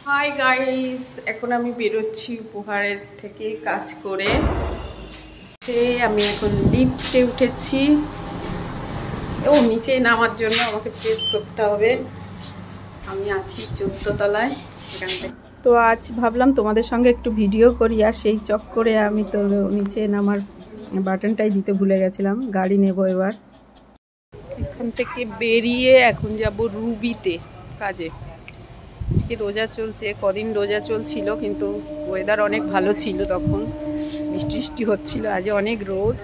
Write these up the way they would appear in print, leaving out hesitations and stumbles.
Hi guys, এখন আমি বেরোচ্ছি উপহারের থেকে কাজ করে। আমি এখন লিফটে উঠেছি। নিচে নামার জন্য আমাকে প্রেস করতে হবে। আমি আছি 14 তলায় এখান থেকে। তো আজ ভাবলাম তোমাদের সঙ্গে একটু ভিডিও করি, আর সেই চক্করে আমি তো নিচে নামার বাটনটাই দিতে ভুলে গেছিলাম। গাড়ি নেব এবার। এখান থেকে বেরিয়ে এখন যাব রুবিতে কাজে। আজকে রোজা চলছে, কদিন রোজা চলছিল কিন্তু ওয়েদার অনেক ভালো ছিল, তখন বৃষ্টি বৃষ্টি হচ্ছিল। আজ অনেক রোদ।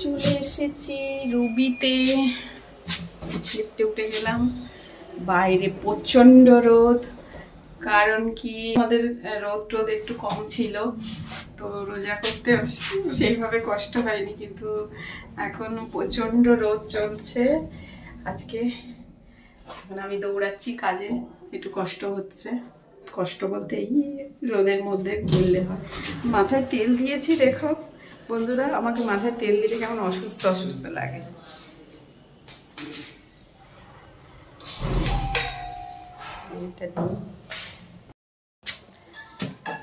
চলে এসেছি রুবিতে, লিফটে উঠে গেলাম। বাইরে প্রচন্ড রোদ, কারণ কি আমাদের রোদ একটু কম ছিল, তো রোজা করতে সেইভাবে কষ্ট হয়নি, কিন্তু এখন প্রচন্ড রোদ চলছে আজকে। এখন আমি দৌড়াচ্ছি কাজে, একটু কষ্ট হচ্ছে। কষ্ট বলতে এই রোদের মধ্যে ঘুরলে হয়। মাথায় তেল দিয়েছি, দেখো বন্ধুরা, আমাকে মাথায় তেল দিলে কেমন অসুস্থ অসুস্থ লাগে।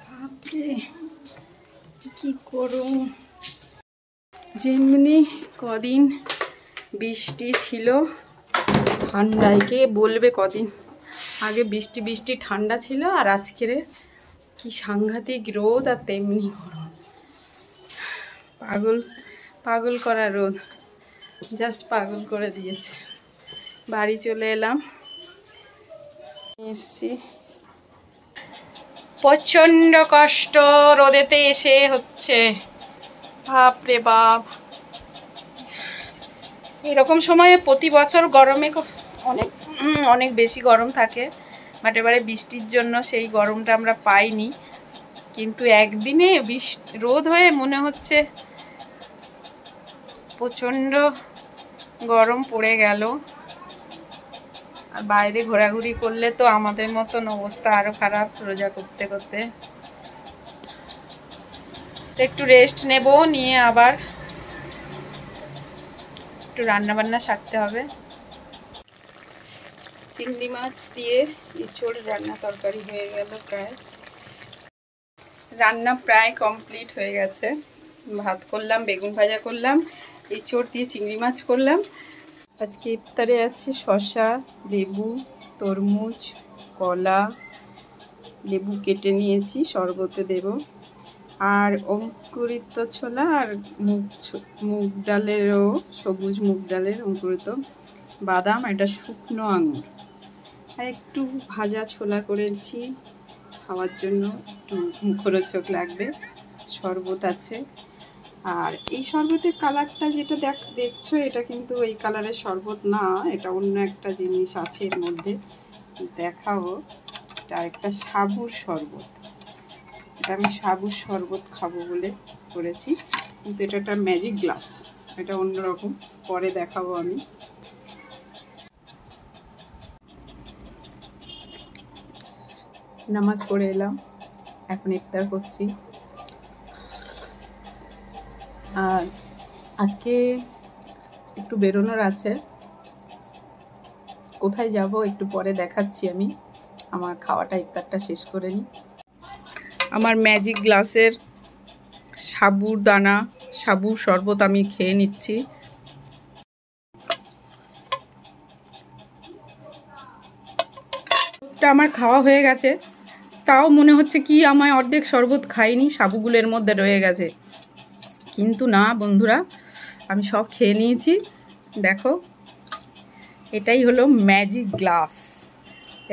বাপরে কি করুন, যেমনি কদিন বৃষ্টি ছিল, ঠান্ডায় কে বলবে, কদিন আগে বৃষ্টি বৃষ্টি ঠান্ডা ছিল, আর আজকের কি সাংঘাতিক রোদ, আর তেমনি গরম। পাগল পাগল করা রোদ, জাস্ট পাগল করে দিয়েছে। বাড়ি চলে এলাম, এসছি। প্রচণ্ড কষ্ট রোদেতে এসে হচ্ছে, বাপরে বাপ। এরকম সময়ে প্রতি বছর গরমে অনেক অনেক বেশি গরম থাকে, বাট এবারে বৃষ্টির জন্য সেই গরমটা আমরা পাইনি। কিন্তু একদিনে রোদ হয়ে মনে হচ্ছে প্রচণ্ড গরম পড়ে গেল। আর বাইরে ঘোরাঘুরি করলে তো আমাদের মতন অবস্থা আরো খারাপ, রোজা করতে করতে। একটু রেস্ট নেব, নিয়ে আবার একটু রান্না বান্না সারতে হবে। চিংড়ি মাছ দিয়ে ইঁচড় রান্না তরকারি হয়ে গেল প্রায়। রান্না প্রায় কমপ্লিট হয়ে গেছে। ভাত করলাম, বেগুন ভাজা করলাম, ইঁচড় দিয়ে চিংড়ি মাছ করলাম। আজকে ইফতারে আছে শসা, লেবু, তরমুজ, কলা, লেবু কেটে নিয়েছি, শরবতে দেব, আর অঙ্কুরিত ছোলা, আর মুগ ডালেরও, সবুজ মুগ ডালের অঙ্কুরিত, বাদাম, এটা শুকনো আঙুর, আর একটু ভাজা ছোলা করেছি খাওয়ার জন্য, একটু মুখরোচক লাগবে। শরবত আছে। আর এই শরবতের কালারটা যেটা দেখছো, এটা কিন্তু এই কালারের শরবত না, এটা অন্য একটা জিনিস আছে এর মধ্যে, দেখাবো। এটা একটা সাবুর শরবত। এটা আমি সাবুর শরবত খাবো বলে করেছি, কিন্তু এটা একটা ম্যাজিক গ্লাস, এটা অন্যরকম, পরে দেখাবো আমি। নামাজ পড়ে এলাম, এখন ইফতার করছি। আর আজকে একটু বেরোনোর আছে, কোথায় যাব একটু পরে দেখাচ্ছি আমি। আমার খাওয়াটা, ইফতারটা শেষ করে নিই। আমার ম্যাজিক গ্লাসের সাবুর শরবত আমি খেয়ে নিচ্ছি। আমার খাওয়া হয়ে গেছে, তাও মনে হচ্ছে কি আমায় অর্ধেক শরবত খাইনি, সাবুগুলোর মধ্যে রয়ে গেছে। কিন্তু না বন্ধুরা, আমি সব খেয়ে নিয়েছি। দেখো, এটাই হলো ম্যাজিক গ্লাস,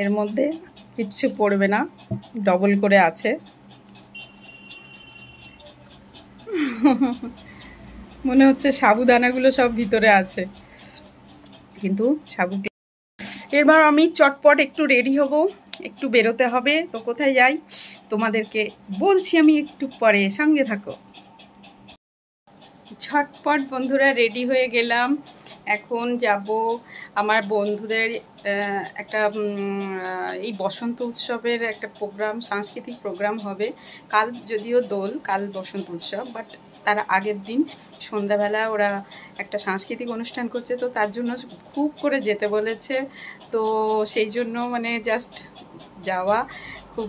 এর মধ্যে কিচ্ছু পড়বে না, ডবল করে আছে। মনে হচ্ছে সাবুদানাগুলো সব ভিতরে আছে, কিন্তু সাবু। এবার আমি চটপট একটু রেডি হব, একটু বেরোতে হবে। তো কোথায় যাই তোমাদেরকে বলছি আমি একটু পরে, সঙ্গে থাকো। ঝটপট বন্ধুরা রেডি হয়ে গেলাম, এখন যাব আমার বন্ধুদের একটা এই বসন্ত উৎসবের একটা প্রোগ্রাম, সাংস্কৃতিক প্রোগ্রাম হবে। কাল যদিও দোল, কাল বসন্ত উৎসব, বাট তার আগের দিন সন্ধ্যাবেলা ওরা একটা সাংস্কৃতিক অনুষ্ঠান করছে, তো তার জন্য খুব করে যেতে বলেছে। তো সেই জন্য মানে জাস্ট যাওয়া, খুব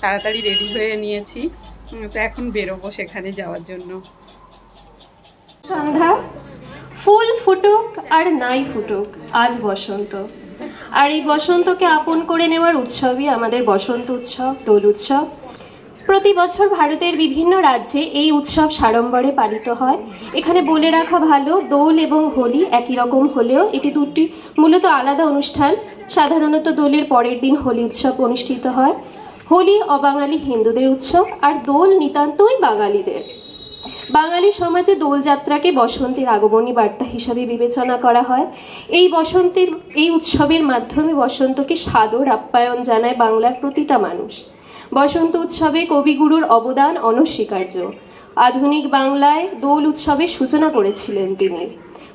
তাড়াতাড়ি রেডি হয়ে নিয়েছি। তো এখন বেরোবো সেখানে যাওয়ার জন্য। সন্ধ্যা, ফুল ফুটুক আর নাই ফুটুক, আজ বসন্ত। আর এই বসন্তকে আপন করে নেওয়ার উৎসবই আমাদের বসন্ত উৎসব, দোল উৎসব। প্রতি বছর ভারতের বিভিন্ন রাজ্যে এই উৎসব সাড়ম্বরে পালিত হয়। এখানে বলে রাখা ভালো, দোল এবং হোলি একই রকম হলেও এটি দুটি মূলত আলাদা অনুষ্ঠান। সাধারণত দোলের পরের দিন হোলি উৎসব অনুষ্ঠিত হয়। হোলি অবাঙালি হিন্দুদের উৎসব, আর দোল নিতান্তই বাঙালিদের। বাঙালি সমাজে দোলযাত্রাকে বসন্তের আগমনী বার্তা হিসাবে বিবেচনা করা হয়। এই উৎসবের মাধ্যমে বসন্তকে সাদর আপ্যায়ন জানায় বাংলার প্রতিটা মানুষ। বসন্ত উৎসবে কবিগুরুর অবদান অনস্বীকার্য। আধুনিক বাংলায় দোল উৎসবের সূচনা করেছিলেন তিনি।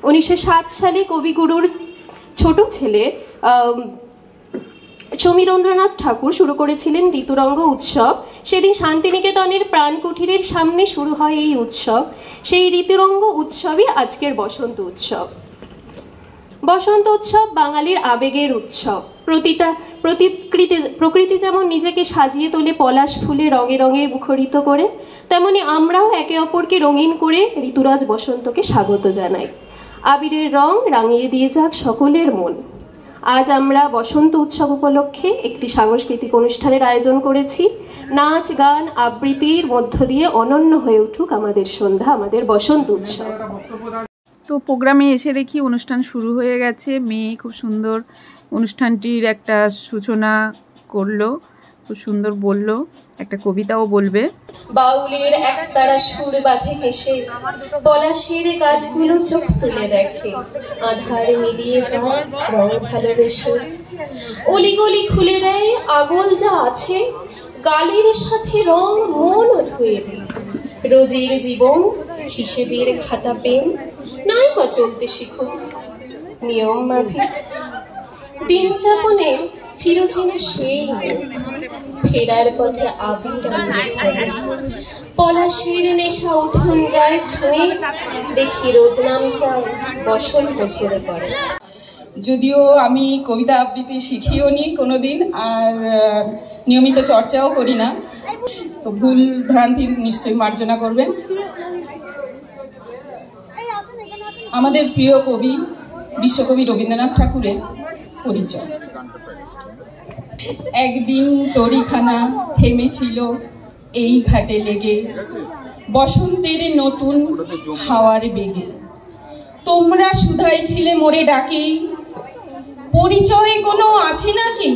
1907 সালে কবিগুরুর ছোট ছেলে সমীরন্দ্রনাথ ঠাকুর শুরু করেছিলেন ঋতুরঙ্গ উৎসব। সেদিন শান্তিনিকেতনের প্রাণকুঠিরের সামনে শুরু হয় এই উৎসব। সেই ঋতুরঙ্গ উৎসবই আজকের বসন্ত উৎসব। বসন্ত উৎসব বাঙালির আবেগের উৎসব। প্রকৃতি যেমন নিজেকে সাজিয়ে তোলে পলাশ ফুলে রঙে রঙে মুখরিত করে, তেমনি আমরাও একে অপরকে রঙিন করে ঋতুরাজ বসন্তকে স্বাগত জানাই। আবিরের রং রাঙিয়ে দিয়ে যাক সকলের মন। আজ আমরা বসন্ত উৎসব উপলক্ষে একটি সাংস্কৃতিক অনুষ্ঠানের আয়োজন করেছি। নাচ, গান, আবৃত্তির মধ্য দিয়ে অনন্য হয়ে উঠুক আমাদের সন্ধ্যা, আমাদের বসন্ত উৎসব। তো প্রোগ্রামে এসে দেখি অনুষ্ঠান শুরু হয়ে গেছে। মেয়ে খুব সুন্দর অনুষ্ঠানটির একটা সূচনা করলো, খুব সুন্দর বললো, একটা কবিতাও বলবে। বাউলের একতারা সুর বাঁধে হেসে পলাশের গাছগুলো চোখ তুলে দেখে, আধার মিলিয়ে যায় রং ভালোবেসে। অলিগলি খুলে দেয় আগল যা আছে, গালের সাথে রং মনও ধুয়ে দিই। রোজের জীবন হিসেবের খাতা পেন, নাই বা চলতে শিখো নিয়ম মাফিক। দিন যাপনে চিরচেনা সেই ফেরার পথে আবির পলাশের নেশা উঠুন যায় ছুঁয়ে, দেখি রোজ নাম চায় বসন্ত ঝরে পড়ে। যদিও আমি কবিতা আবৃত্তি শিখিও নি কোনোদিন, আর নিয়মিত চর্চাও করি না, তো ভুল ভ্রান্তি নিশ্চয়ই মার্জনা করবেন। আমাদের প্রিয় কবি বিশ্বকবি রবীন্দ্রনাথ ঠাকুরের পরিচয়। একদিন তরিখানা থেমেছিল এই ঘাটে লেগে, বসন্তের নতুন হাওয়ার বেগে। তোমরা শুধাই ছিলে মোরে ডাকি, পরিচয় কোনো আছে নাকি,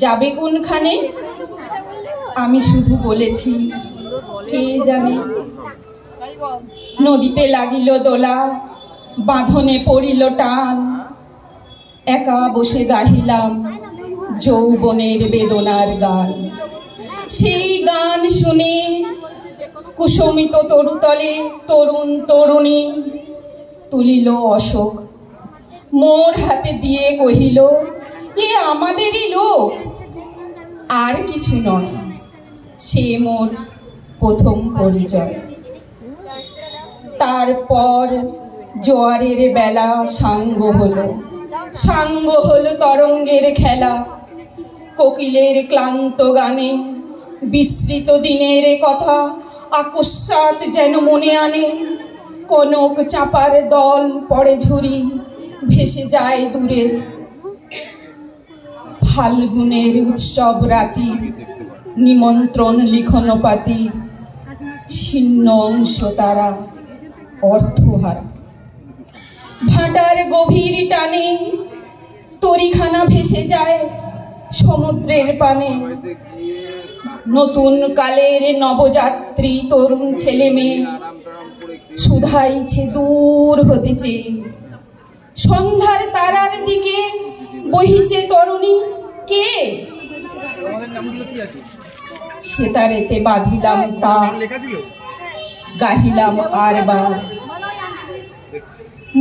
যাবে কোনখানে? আমি শুধু বলেছি কে জানে। নদীতে লাগিল দোলা, বাঁধনে পড়িল টান, একা বসে গাহিলাম যৌবনের বেদনার গান। সেই গান শুনে কুসুমিত তরুতলে তরুণ তরুণী তুলিল অশোক, মোর হাতে দিয়ে কহিল, এ আমাদেরই লোক, আর কিছু নয়, সে মোর প্রথম পরিচয়। তারপর জোয়ারের বেলা সাঙ্গ হলো তরঙ্গের খেলা। কোকিলের ক্লান্ত গানে বিস্মৃত দিনের কথা আকস্মাৎ যেন মনে আনে। কনক চাপার দল পড়ে ঝুরি, ভেসে যায় দূরে। ফাল্গুনের উৎসব রাতির নিমন্ত্রণ লিখন পাতির, ছিন্ন অংশ তারা অর্থহারা। ভাটার গভীর টানে তরিখানা ভেসে যায় সমুদ্রের পানে। নতুন কালের নবযাত্রী তরুণ ছেলে মেয়ে শুধাইছে দূর হতে চেয়ে। সন্ধ্যার তারার দিকে বহিছে তরুণী কে? সেতারেতে বাঁধিলাম তা, গাহিলাম আর বার,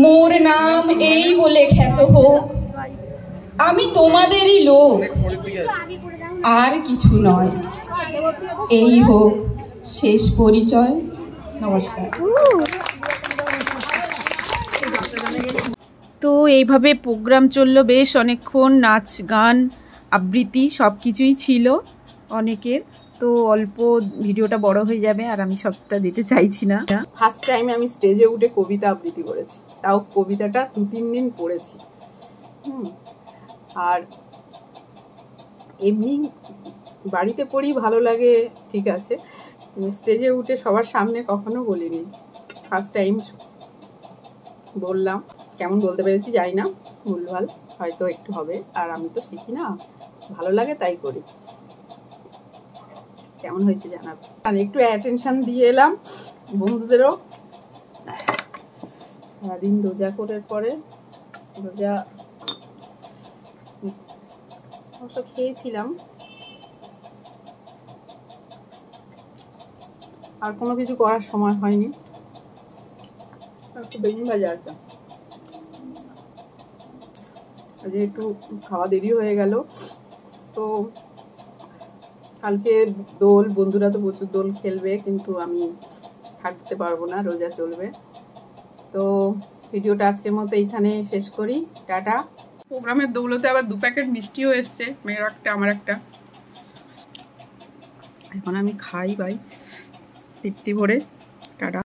মোর নাম এই বলে খ্যাত হোক, আমি তোমাদেরই লোক, আর কিছু নয়। এই হোক শেষ পরিচয়, নমস্কার। তো এইভাবে প্রোগ্রাম চললো বেশ অনেকক্ষণ, নাচ গান আবৃত্তি সব কিছুই ছিল অনেকের। তো অল্প ভিডিওটা বড় হয়ে যাবে আর আমি সবটা দিতে চাইছি না। ফার্স্ট টাইম আমি স্টেজে উঠে কবিতা আবৃত্তি করেছি, তাও কবিতাটা 2-3 দিন পড়েছি। আর এমনি বাড়িতে পড়ি ভালো লাগে, ঠিক আছে, স্টেজে উঠে সবার সামনে কখনো বলিনি, ফার্স্ট টাইম বললাম। কেমন বলতে পেরেছি জানি না, ভুলভাল হয়তো একটু হবে, আর আমি তো শিখি না, ভালো লাগে তাই করি। কেমন হয়েছে জানাবো। আর একটু অ্যাটেনশন দিয়ে এলাম বন্ধুদেরও। সারাদিন রোজা করার পরে, রোজা অবশ্য খেয়েছিলাম, আর কোনো কিছু করার সময় হয়নি। একটু বেগুন ভাজা আছে, যেহেতু খাওয়া দেরি হয়ে গেল, তো কালকে দোল, বন্ধুরা তো প্রচুর দোল খেলবে, কিন্তু আমি থাকতে পারবো না, রোজা চলবে। তো ভিডিওটা আজকের মতো এইখানে শেষ করি, টাটা। প্রোগ্রামের দৌলতে আবার 2 প্যাকেট মিষ্টিও এসছে, মেয়ের একটা আমার একটা। এখন আমি খাই ভাই তৃপ্তি ভরে, টাটা।